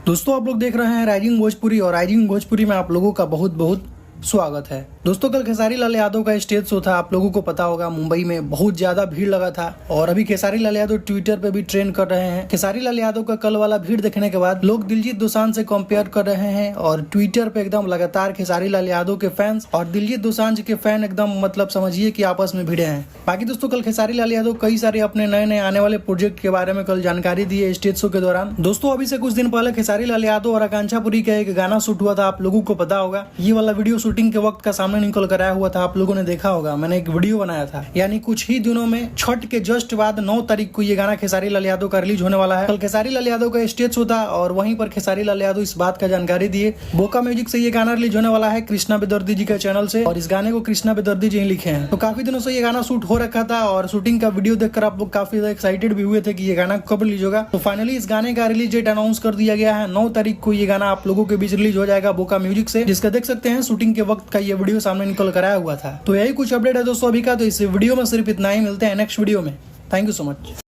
दोस्तों आप लोग देख रहे हैं राइजिंग भोजपुरी और राइजिंग भोजपुरी में आप लोगों का बहुत बहुत स्वागत है। दोस्तों कल खेसारी लाल यादव का स्टेज शो था, आप लोगों को पता होगा मुंबई में बहुत ज्यादा भीड़ लगा था और अभी खेसारी लाल यादव ट्विटर पे भी ट्रेंड कर रहे हैं। खेसारी लाल यादव का कल वाला भीड़ देखने के बाद लोग दिलजीत दोसांझ से कंपेयर कर रहे हैं और ट्विटर पे एकदम लगातार खेसारी लाल यादव के फैंस और दिलजीत दोसांझ के फैन एकदम मतलब समझिए कि आपस में भिड़े हैं। बाकी दोस्तों कल खेसारी लाल यादव कई सारे अपने नए नए आने वाले प्रोजेक्ट के बारे में कल जानकारी दी है स्टेज शो के दौरान। दोस्तों अभी से कुछ दिन पहले खेसारी लाल यादव और आकांक्षा पुरी का एक गाना शूट हुआ था, आप लोगों को पता होगा। ये वाला वीडियो शूटिंग के वक्त का सामने निकल कर आया हुआ था, आप लोगों ने देखा होगा। मैंने एक वीडियो बनाया था, यानी कुछ ही दिनों में छठ के जस्ट बाद 9 तारीख को ये गाना खेसारी लाल यादव का रिलीज होने वाला है। कल खेसारी लाल यादव का स्टेज शो था और वहीं पर खेसारी लाल यादव इस बात का जानकारी दिए। बोका म्यूजिक से ये गाना रिलीज होने वाला है कृष्णा बेदर्दी जी के चैनल से और इस गाने को कृष्णा बेदर्दी जी ही लिखे हैं। तो काफी दिनों से ये गाना शूट हो रखा था और शूटिंग का वीडियो देखकर आप लोग काफी एक्साइटेड भी हुए थे कि ये गाना कब रिलीज होगा। तो फाइनली इस गाने का रिलीज डेट अनाउंस कर दिया गया है। 9 तारीख को ये गाना आप लोगों के बीच रिलीज हो जाएगा बोका म्यूजिक से, जिसका देख सकते हैं शूटिंग के वक्त का ये वीडियो सामने निकल कराया हुआ था। तो यही कुछ अपडेट है दोस्तों अभी का। तो इस वीडियो में सिर्फ इतना ही, मिलते हैं नेक्स्ट वीडियो में। Thank you so much.